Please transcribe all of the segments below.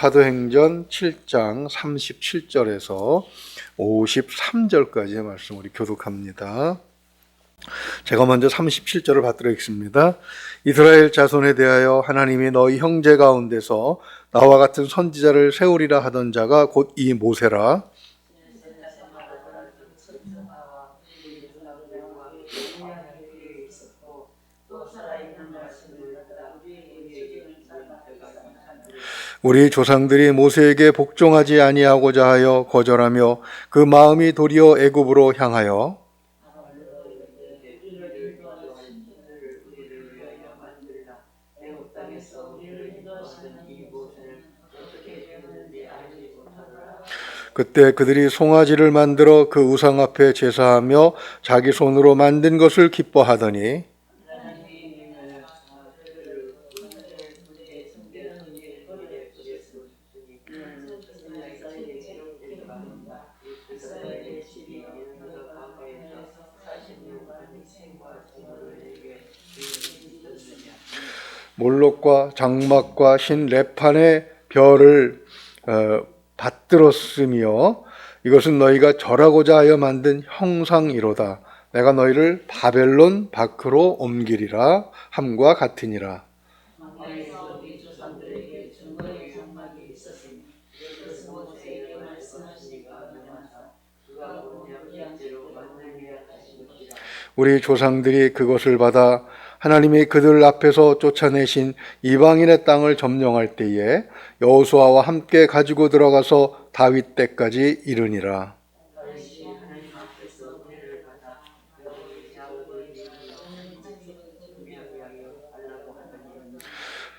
사도행전 7장 37절에서 53절까지의 말씀 우리 교독합니다. 제가 먼저 37절을 받들어있습니다. 이스라엘 자손에 대하여 하나님이 너희 형제 가운데서 나와 같은 선지자를 세우리라 하던 자가 곧 이 모세라. 우리 조상들이 모세에게 복종하지 아니하고자 하여 거절하며 그 마음이 도리어 애굽으로 향하여 그때 그들이 송아지를 만들어 그 우상 앞에 제사하며 자기 손으로 만든 것을 기뻐하더니 몰록과 장막과 신 레판의 별을 받들었으며 이것은 너희가 절하고자 하여 만든 형상이로다. 내가 너희를 바벨론 밖으로 옮기리라 함과 같으니라. 우리 조상들이 그것을 받아 하나님이 그들 앞에서 쫓아내신 이방인의 땅을 점령할 때에 여호수아와 함께 가지고 들어가서 다윗 때까지 이르니라.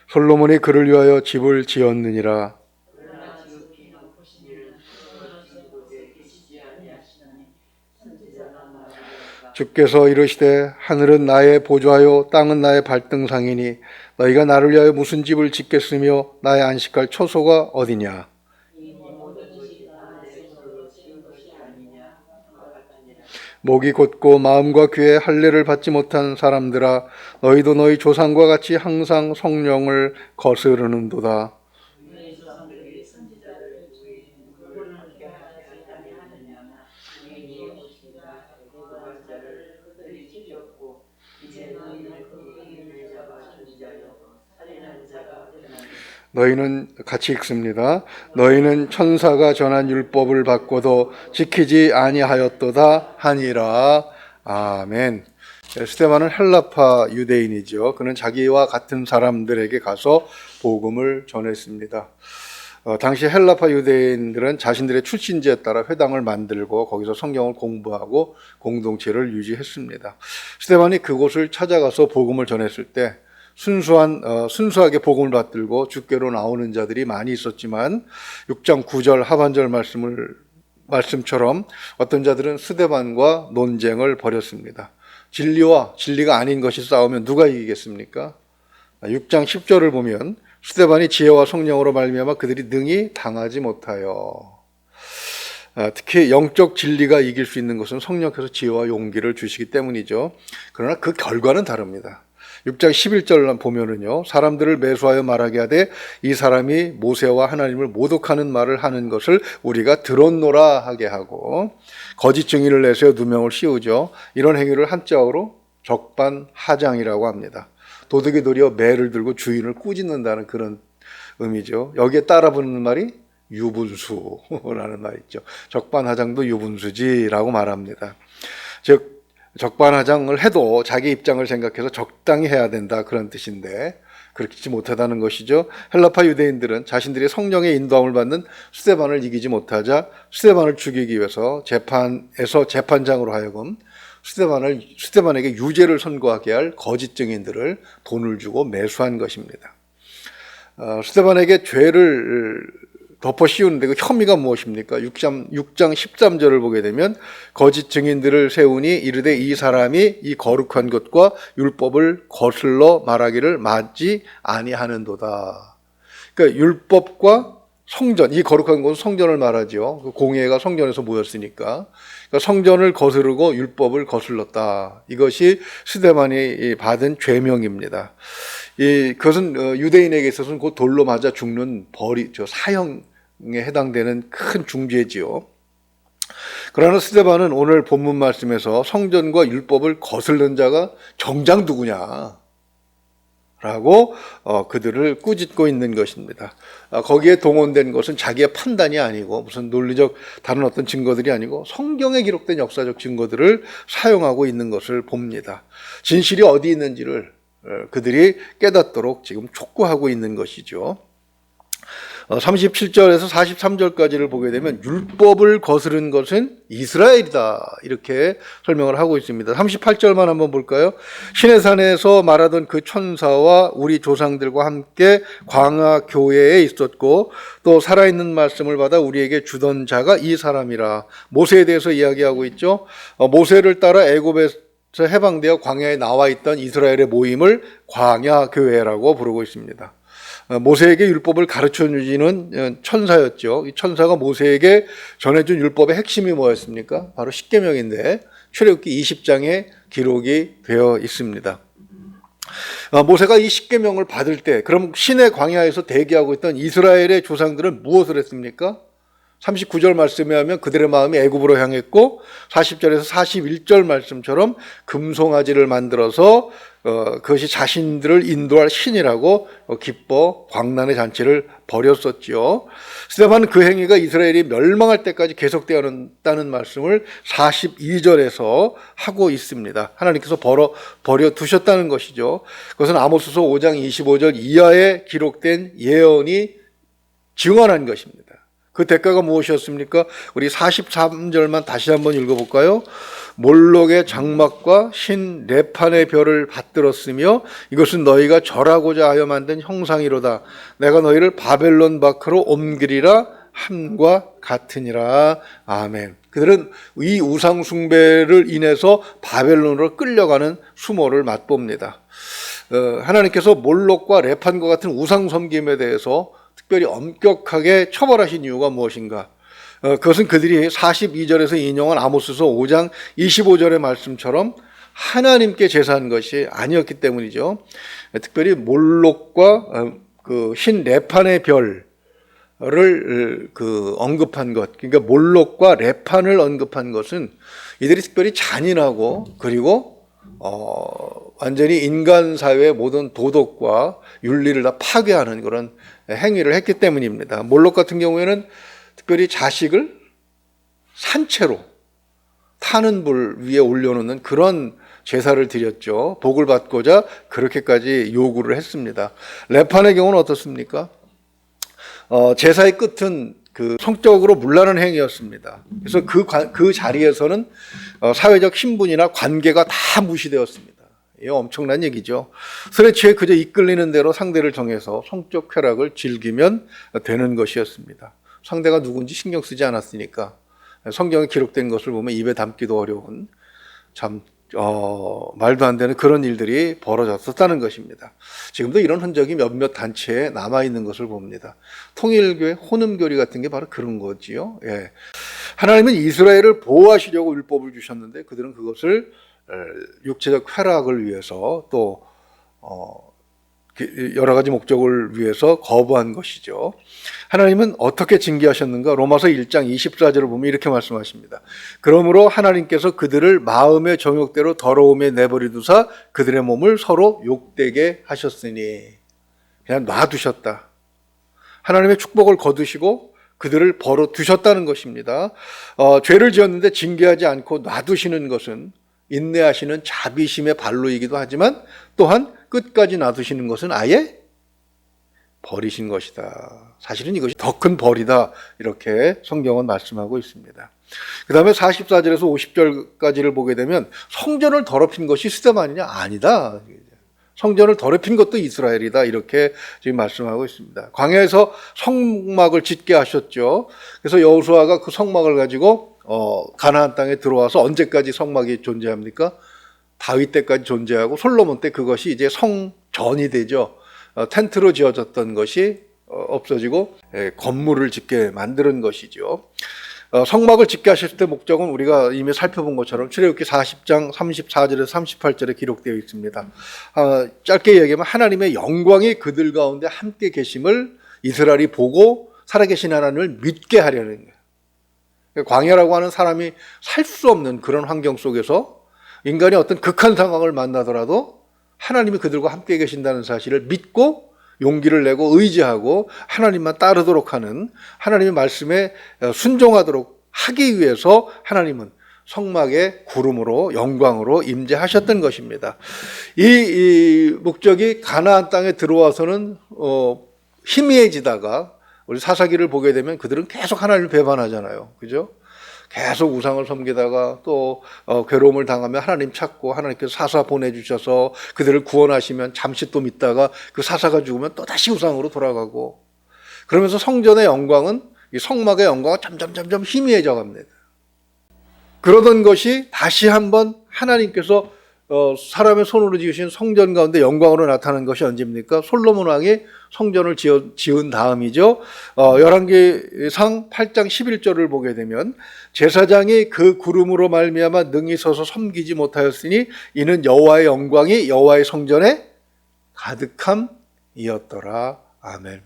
솔로몬이 그를 위하여 집을 지었느니라. 주께서 이르시되 하늘은 나의 보좌요 땅은 나의 발등상이니 너희가 나를 위하여 무슨 집을 짓겠으며 나의 안식할 초소가 어디냐. 목이 곧고 마음과 귀에 할례를 받지 못한 사람들아 너희도 너희 조상과 같이 항상 성령을 거스르는도다. 너희는 같이 읽습니다. 너희는 천사가 전한 율법을 받고도 지키지 아니하였도다 하니라. 아멘. 스데반은 헬라파 유대인이죠. 그는 자기와 같은 사람들에게 가서 복음을 전했습니다. 당시 헬라파 유대인들은 자신들의 출신지에 따라 회당을 만들고 거기서 성경을 공부하고 공동체를 유지했습니다. 스데반이 그곳을 찾아가서 복음을 전했을 때 순수하게 복음을 받들고 주께로 나오는 자들이 많이 있었지만 6장 9절 하반절 말씀처럼 어떤 자들은 스데반과 논쟁을 벌였습니다. 진리와 진리가 아닌 것이 싸우면 누가 이기겠습니까? 6장 10절을 보면 스데반이 지혜와 성령으로 말미암아 그들이 능히 당하지 못하여. 특히 영적 진리가 이길 수 있는 것은 성령께서 지혜와 용기를 주시기 때문이죠. 그러나 그 결과는 다릅니다. 6장 11절 보면은요, 사람들을 매수하여 말하게 하되 이 사람이 모세와 하나님을 모독하는 말을 하는 것을 우리가 들었노라 하게 하고 거짓 증인을 내세워 누명을 씌우죠. 이런 행위를 한자어로 적반하장이라고 합니다. 도둑이 도리어 매를 들고 주인을 꾸짖는다는 그런 의미죠. 여기에 따라 붙는 말이 유분수라는 말이 있죠. 적반하장도 유분수지라고 말합니다. 즉 적반하장을 해도 자기 입장을 생각해서 적당히 해야 된다 그런 뜻인데 그렇지 못하다는 것이죠. 헬라파 유대인들은 자신들이 성령의 인도함을 받는 스데반을 이기지 못하자 스데반을 죽이기 위해서 재판에서 재판장으로 하여금 스데반에게 유죄를 선고하게 할 거짓 증인들을 돈을 주고 매수한 것입니다. 스데반에게 죄를 덮어 씌우는데 그 혐의가 무엇입니까? 6장 13절을 보게 되면 거짓 증인들을 세우니 이르되 이 사람이 이 거룩한 것과 율법을 거슬러 말하기를 맞지 아니하는도다. 그러니까 율법과 성전, 이 거룩한 곳은 성전을 말하죠. 그 공회가 성전에서 모였으니까. 그러니까 성전을 거스르고 율법을 거슬렀다. 이것이 스데반이 받은 죄명입니다. 그것은 유대인에게 있어서는 곧 돌로 맞아 죽는 사형에 해당되는 큰 중죄지요. 그러나 스데반은 오늘 본문 말씀에서 성전과 율법을 거슬른 자가 정작 누구냐? 라고 그들을 꾸짖고 있는 것입니다. 거기에 동원된 것은 자기의 판단이 아니고 무슨 논리적 다른 어떤 증거들이 아니고 성경에 기록된 역사적 증거들을 사용하고 있는 것을 봅니다. 진실이 어디 있는지를 그들이 깨닫도록 지금 촉구하고 있는 것이죠. 37절에서 43절까지를 보게 되면 율법을 거스른 것은 이스라엘이다 이렇게 설명을 하고 있습니다. 38절만 한번 볼까요? 시내산에서 말하던 그 천사와 우리 조상들과 함께 광야 교회에 있었고 또 살아있는 말씀을 받아 우리에게 주던 자가 이 사람이라. 모세에 대해서 이야기하고 있죠. 모세를 따라 애굽에서 해방되어 광야에 나와 있던 이스라엘의 모임을 광야 교회라고 부르고 있습니다. 모세에게 율법을 가르쳐 주시는 천사였죠. 이 천사가 모세에게 전해준 율법의 핵심이 뭐였습니까? 바로 십계명인데 출애굽기 20장에 기록이 되어 있습니다. 모세가 이 십계명을 받을 때 그럼 신의 광야에서 대기하고 있던 이스라엘의 조상들은 무엇을 했습니까? 39절 말씀에 하면 그들의 마음이 애굽으로 향했고 40절에서 41절 말씀처럼 금송아지를 만들어서 그것이 자신들을 인도할 신이라고 기뻐 광란의 잔치를 벌였었죠. 스데반은 그 행위가 이스라엘이 멸망할 때까지 계속되었다는 말씀을 42절에서 하고 있습니다. 하나님께서 버려두셨다는 것이죠. 그것은 아모스서 5장 25절 이하에 기록된 예언이 증언한 것입니다. 그 대가가 무엇이었습니까? 우리 43절만 다시 한번 읽어볼까요? 몰록의 장막과 신 레판의 별을 받들었으며 이것은 너희가 절하고자 하여 만든 형상이로다. 내가 너희를 바벨론 밖으로 옮기리라 함과 같으니라. 아멘. 그들은 이 우상 숭배를 인해서 바벨론으로 끌려가는 수모를 맛봅니다. 하나님께서 몰록과 레판과 같은 우상 섬김에 대해서 특별히 엄격하게 처벌하신 이유가 무엇인가? 그것은 그들이 42절에서 인용한 아모스서 5장 25절의 말씀처럼 하나님께 제사한 것이 아니었기 때문이죠. 특별히 몰록과 그 신 레판의 별을 언급한 것, 그러니까 몰록과 레판을 언급한 것은 이들이 특별히 잔인하고 그리고 완전히 인간 사회의 모든 도덕과 윤리를 다 파괴하는 그런 행위를 했기 때문입니다. 몰록 같은 경우에는 특별히 자식을 산채로 타는 불 위에 올려놓는 그런 제사를 드렸죠. 복을 받고자 그렇게까지 요구를 했습니다. 레판의 경우는 어떻습니까? 제사의 끝은 그 성적으로 문란한 행위였습니다. 그래서 그 자리에서는 사회적 신분이나 관계가 다 무시되었습니다. 이 엄청난 얘기죠. 술에 취해 그저 이끌리는 대로 상대를 정해서 성적 쾌락을 즐기면 되는 것이었습니다. 상대가 누군지 신경 쓰지 않았으니까 성경에 기록된 것을 보면 입에 담기도 어려운 참 말도 안 되는 그런 일들이 벌어졌었다는 것입니다. 지금도 이런 흔적이 몇몇 단체에 남아있는 것을 봅니다. 통일교회 혼음교리 같은 게 바로 그런 거지요. 예. 하나님은 이스라엘을 보호하시려고 율법을 주셨는데 그들은 그것을 육체적 쾌락을 위해서 또 여러 가지 목적을 위해서 거부한 것이죠. 하나님은 어떻게 징계하셨는가? 로마서 1장 24절을 보면 이렇게 말씀하십니다. 그러므로 하나님께서 그들을 마음의 정욕대로 더러움에 내버려두사 그들의 몸을 서로 욕되게 하셨으니 그냥 놔두셨다. 하나님의 축복을 거두시고 그들을 벌어두셨다는 것입니다. 죄를 지었는데 징계하지 않고 놔두시는 것은 인내하시는 자비심의 발로이기도 하지만 또한 끝까지 놔두시는 것은 아예 버리신 것이다. 사실은 이것이 더 큰 벌이다. 이렇게 성경은 말씀하고 있습니다. 그 다음에 44절에서 50절까지를 보게 되면 성전을 더럽힌 것이 스데반이냐? 아니다. 성전을 더럽힌 것도 이스라엘이다. 이렇게 지금 말씀하고 있습니다. 광야에서 성막을 짓게 하셨죠. 그래서 여호수아가 그 성막을 가지고 가나안 땅에 들어와서 언제까지 성막이 존재합니까? 다윗 때까지 존재하고 솔로몬 때 그것이 이제 성전이 되죠. 텐트로 지어졌던 것이 없어지고 건물을 짓게 만드는 것이죠. 성막을 짓게 하셨을 때 목적은 우리가 이미 살펴본 것처럼 출애굽기 40장 34절에서 38절에 기록되어 있습니다. 짧게 얘기하면 하나님의 영광이 그들 가운데 함께 계심을 이스라엘이 보고 살아계신 하나님을 믿게 하려는 거예요. 광야라고 하는 사람이 살 수 없는 그런 환경 속에서 인간이 어떤 극한 상황을 만나더라도 하나님이 그들과 함께 계신다는 사실을 믿고 용기를 내고 의지하고 하나님만 따르도록 하는, 하나님의 말씀에 순종하도록 하기 위해서 하나님은 성막의 구름으로 영광으로 임재하셨던 것입니다. 이 목적이 가나안 땅에 들어와서는 희미해지다가 우리 사사기를 보게 되면 그들은 계속 하나님을 배반하잖아요. 그죠? 계속 우상을 섬기다가 또 괴로움을 당하면 하나님 찾고 하나님께서 사사 보내주셔서 그들을 구원하시면 잠시 또 믿다가 그 사사가 죽으면 또 다시 우상으로 돌아가고, 그러면서 성전의 영광은, 이 성막의 영광은 점점 희미해져 갑니다. 그러던 것이 다시 한번 하나님께서 사람의 손으로 지으신 성전 가운데 영광으로 나타난 것이 언제입니까? 솔로몬 왕이 성전을 지은 다음이죠. 열왕기상 8장 11절을 보게 되면 제사장이 그 구름으로 말미암아 능히 서서 섬기지 못하였으니 이는 여호와의 영광이 여호와의 성전에 가득함이었더라. 아멘.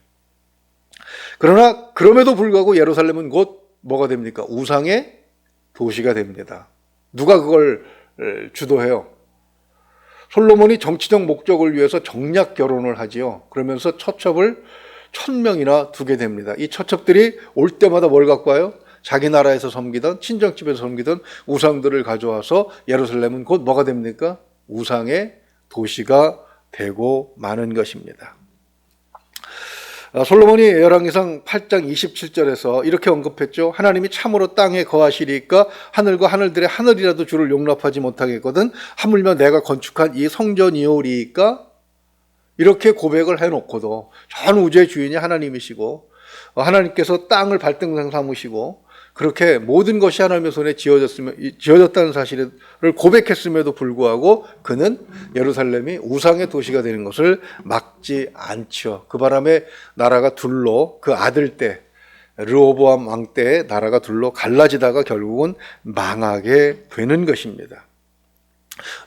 그러나 그럼에도 불구하고 예루살렘은 곧 뭐가 됩니까? 우상의 도시가 됩니다. 누가 그걸 주도해요? 솔로몬이 정치적 목적을 위해서 정략 결혼을 하지요. 그러면서 처첩을 1000명이나 두게 됩니다. 이 처첩들이 올 때마다 뭘 갖고 와요? 자기 나라에서 섬기던, 친정집에서 섬기던 우상들을 가져와서 예루살렘은 곧 뭐가 됩니까? 우상의 도시가 되고 마는 것입니다. 솔로몬이 열왕기상 8장 27절에서 이렇게 언급했죠. 하나님이 참으로 땅에 거하시리까 하늘과 하늘들의 하늘이라도 주를 용납하지 못하겠거든 하물며 내가 건축한 이 성전이오리까, 이렇게 고백을 해놓고도 전 우주의 주인이 하나님이시고 하나님께서 땅을 발등상 삼으시고 그렇게 모든 것이 하나님의 손에 지어졌다는 사실을 고백했음에도 불구하고 그는 예루살렘이 우상의 도시가 되는 것을 막지 않죠. 그 바람에 나라가 둘로, 그 아들 때 르호보암 왕 때의 나라가 둘로 갈라지다가 결국은 망하게 되는 것입니다.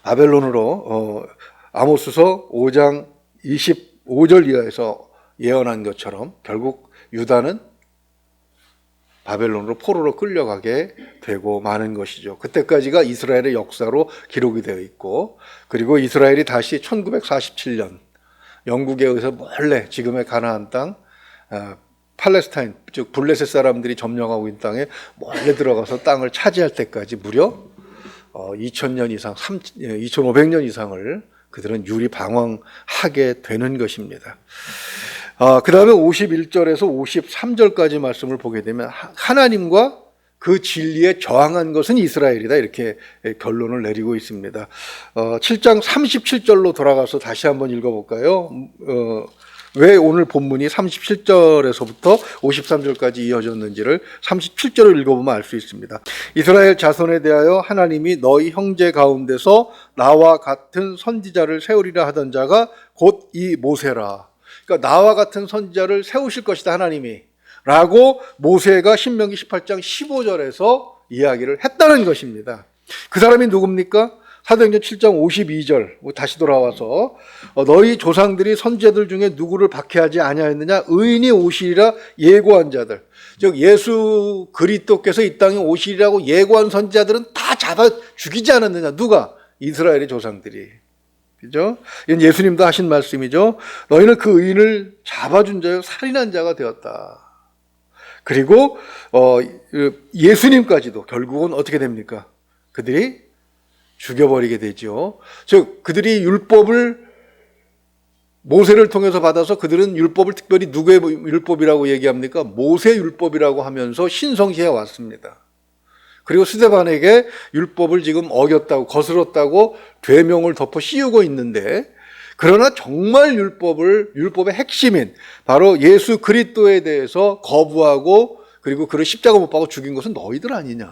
바벨론으로 아모스서 5장 25절 이하에서 예언한 것처럼 결국 유다는 바벨론으로 포로로 끌려가게 되고 마는 것이죠. 그때까지가 이스라엘의 역사로 기록이 되어 있고, 그리고 이스라엘이 다시 1947년 영국에 의해서 몰래 지금의 가나안 땅, 팔레스타인, 즉 블레셋 사람들이 점령하고 있는 땅에 몰래 들어가서 땅을 차지할 때까지 무려 2000년 이상, 2500년 이상을 그들은 유리 방황하게 되는 것입니다. 그 다음에 51절에서 53절까지 말씀을 보게 되면 하나님과 그 진리에 저항한 것은 이스라엘이다, 이렇게 결론을 내리고 있습니다. 7장 37절로 돌아가서 다시 한번 읽어볼까요? 왜 오늘 본문이 37절에서부터 53절까지 이어졌는지를 37절을 읽어보면 알 수 있습니다. 이스라엘 자손에 대하여 하나님이 너희 형제 가운데서 나와 같은 선지자를 세우리라 하던 자가 곧 이 모세라. 그러니까 나와 같은 선지자를 세우실 것이다 하나님이 라고 모세가 신명기 18장 15절에서 이야기를 했다는 것입니다. 그 사람이 누굽니까? 사도행전 7장 52절 다시 돌아와서 너희 조상들이 선지자들 중에 누구를 박해하지 아니하였느냐? 의인이 오시리라 예고한 자들, 즉 예수 그리스도께서 이 땅에 오시리라고 예고한 선지자들은 다 잡아 죽이지 않았느냐? 누가? 이스라엘의 조상들이. 그죠? 이건 예수님도 하신 말씀이죠. 너희는 그 의인을 잡아준 자요 살인한 자가 되었다. 그리고 예수님까지도 결국은 어떻게 됩니까? 그들이 죽여버리게 되죠. 즉 그들이 율법을 모세를 통해서 받아서 그들은 율법을 특별히 누구의 율법이라고 얘기합니까? 모세 율법이라고 하면서 신성시해 왔습니다. 그리고 스데반에게 율법을 지금 어겼다고, 거스렀다고 죄명을 덮어 씌우고 있는데, 그러나 정말 율법의 핵심인 바로 예수 그리스도에 대해서 거부하고 그리고 그를 십자가 못 박아 죽인 것은 너희들 아니냐,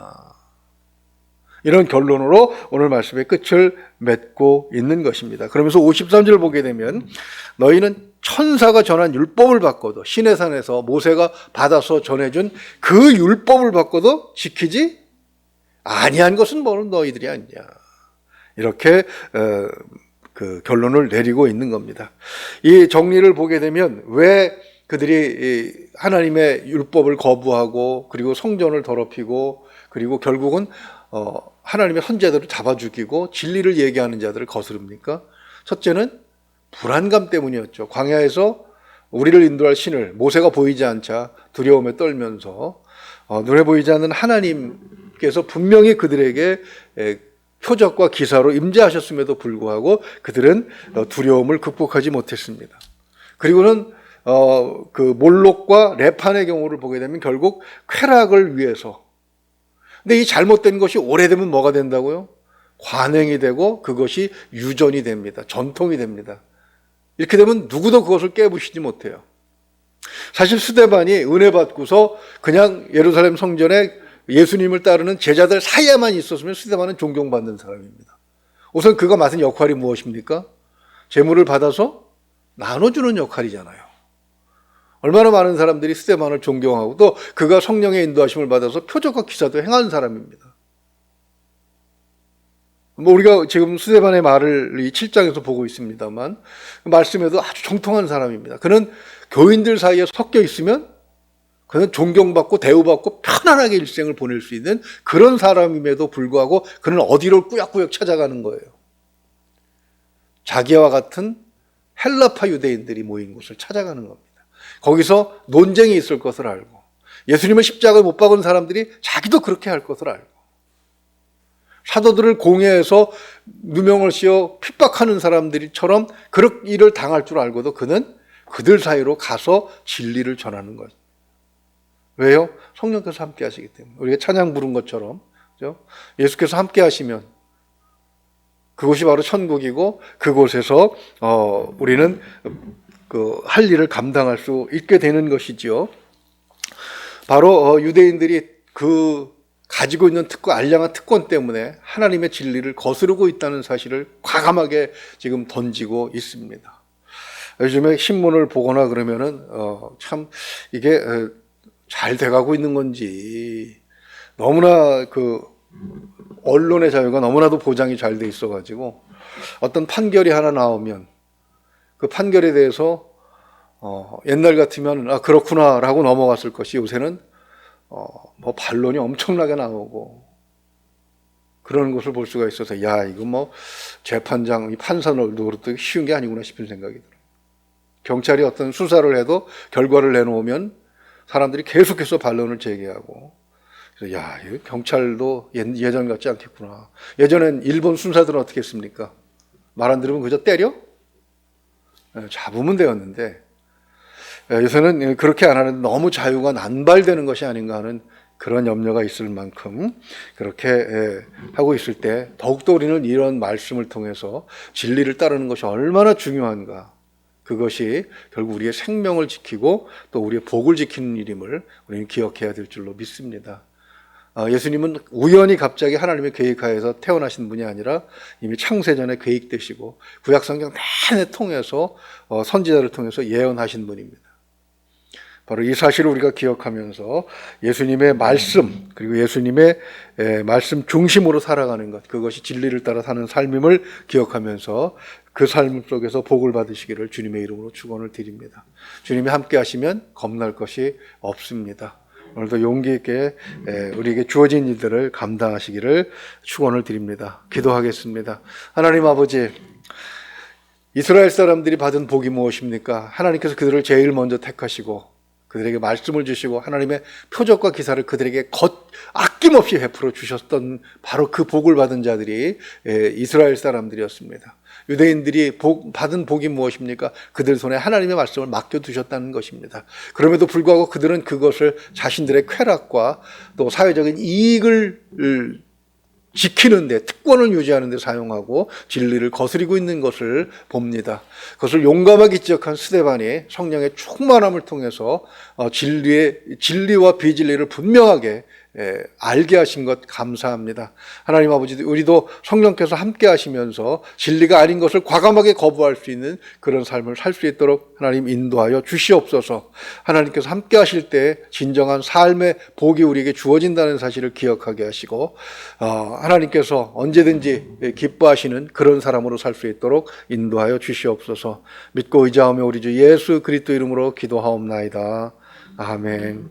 이런 결론으로 오늘 말씀의 끝을 맺고 있는 것입니다. 그러면서 53절을 보게 되면 너희는 천사가 전한 율법을 받고도, 시내산에서 모세가 받아서 전해준 그 율법을 받고도 지키지 아니한 것은 뭐는 너희들이 아니냐. 이렇게 그 결론을 내리고 있는 겁니다. 이 정리를 보게 되면 왜 그들이 하나님의 율법을 거부하고 그리고 성전을 더럽히고 그리고 결국은 하나님의 선제들을 잡아 죽이고 진리를 얘기하는 자들을 거스릅니까? 첫째는 불안감 때문이었죠. 광야에서 우리를 인도할 신을 모세가 보이지 않자 두려움에 떨면서 눈에 보이지 않는 하나님께서 분명히 그들에게 표적과 기사로 임재하셨음에도 불구하고 그들은 두려움을 극복하지 못했습니다. 그리고는 그 몰록과 레판의 경우를 보게 되면 결국 쾌락을 위해서. 근데 이 잘못된 것이 오래되면 뭐가 된다고요? 관행이 되고 그것이 유전이 됩니다. 전통이 됩니다. 이렇게 되면 누구도 그것을 깨부시지 못해요. 사실 스데반이 은혜 받고서 그냥 예루살렘 성전에 예수님을 따르는 제자들 사이에만 있었으면 스데반은 존경받는 사람입니다. 우선 그가 맡은 역할이 무엇입니까? 재물을 받아서 나눠주는 역할이잖아요. 얼마나 많은 사람들이 스데반을 존경하고 또 그가 성령의 인도하심을 받아서 표적과 기사도 행한 사람입니다. 우리가 지금 스데반의 말을 이 7장에서 보고 있습니다만 그 말씀에도 아주 정통한 사람입니다. 그는 교인들 사이에 섞여 있으면 그는 존경받고 대우받고 편안하게 일생을 보낼 수 있는 그런 사람임에도 불구하고 그는 어디로 꾸역꾸역 찾아가는 거예요. 자기와 같은 헬라파 유대인들이 모인 곳을 찾아가는 겁니다. 거기서 논쟁이 있을 것을 알고 예수님을 십자가에 못 박은 사람들이 자기도 그렇게 할 것을 알고 사도들을 공회에서 누명을 씌워 핍박하는 사람들처럼 그런 일을 당할 줄 알고도 그는 그들 사이로 가서 진리를 전하는 거죠. 왜요? 성령께서 함께 하시기 때문에. 우리가 찬양 부른 것처럼 그렇죠? 예수께서 함께 하시면 그곳이 바로 천국이고 그곳에서 우리는 그 할 일을 감당할 수 있게 되는 것이지요. 바로 유대인들이 그 가지고 있는 알량한 특권 때문에 하나님의 진리를 거스르고 있다는 사실을 과감하게 지금 던지고 있습니다. 요즘에 신문을 보거나 그러면은 참 이게 잘 돼가고 있는 건지 너무나 그 언론의 자유가 너무나도 보장이 잘 돼 있어가지고 어떤 판결이 하나 나오면 그 판결에 대해서 옛날 같으면 아 그렇구나라고 넘어갔을 것이 요새는 뭐 반론이 엄청나게 나오고 그런 것을 볼 수가 있어서 야 이거 뭐 재판장 판사도 그렇게 쉬운 게 아니구나 싶은 생각이 들어요. 경찰이 어떤 수사를 해도 결과를 내놓으면 사람들이 계속해서 반론을 제기하고 그래서 야 이거 경찰도 예전 같지 않겠구나. 예전엔 일본 순사들은 어떻게 했습니까? 말 안 들으면 그저 때려? 잡으면 되었는데 요새는 그렇게 안 하는데 너무 자유가 난발되는 것이 아닌가 하는 그런 염려가 있을 만큼 그렇게 하고 있을 때 더욱더 우리는 이런 말씀을 통해서 진리를 따르는 것이 얼마나 중요한가 그것이 결국 우리의 생명을 지키고 또 우리의 복을 지키는 일임을 우리는 기억해야 될 줄로 믿습니다. 예수님은 우연히 갑자기 하나님의 계획하에서 태어나신 분이 아니라 이미 창세전에 계획되시고 구약성경 내내 통해서 선지자를 통해서 예언하신 분입니다. 바로 이 사실을 우리가 기억하면서 예수님의 말씀 그리고 예수님의 말씀 중심으로 살아가는 것 그것이 진리를 따라 사는 삶임을 기억하면서 그 삶 속에서 복을 받으시기를 주님의 이름으로 축원을 드립니다. 주님이 함께 하시면 겁날 것이 없습니다. 오늘도 용기 있게 우리에게 주어진 일들을 감당하시기를 축원을 드립니다. 기도하겠습니다. 하나님 아버지, 이스라엘 사람들이 받은 복이 무엇입니까? 하나님께서 그들을 제일 먼저 택하시고 그들에게 말씀을 주시고 하나님의 표적과 기사를 그들에게 아낌없이 베풀어 주셨던 바로 그 복을 받은 자들이 이스라엘 사람들이었습니다. 유대인들이 받은 복이 무엇입니까? 그들 손에 하나님의 말씀을 맡겨두셨다는 것입니다. 그럼에도 불구하고 그들은 그것을 자신들의 쾌락과 또 사회적인 이익을 지키는데 특권을 유지하는 데 사용하고 진리를 거스리고 있는 것을 봅니다. 그것을 용감하게 지적한 스데반이 성령의 충만함을 통해서 진리와 비진리를 분명하게 알게 하신 것 감사합니다. 하나님 아버지, 우리도 성령께서 함께 하시면서 진리가 아닌 것을 과감하게 거부할 수 있는 그런 삶을 살 수 있도록 하나님 인도하여 주시옵소서. 하나님께서 함께 하실 때 진정한 삶의 복이 우리에게 주어진다는 사실을 기억하게 하시고 하나님께서 언제든지 기뻐하시는 그런 사람으로 살 수 있도록 인도하여 주시옵소서. 믿고 의지하며 우리 주 예수 그리스도 이름으로 기도하옵나이다. 아멘.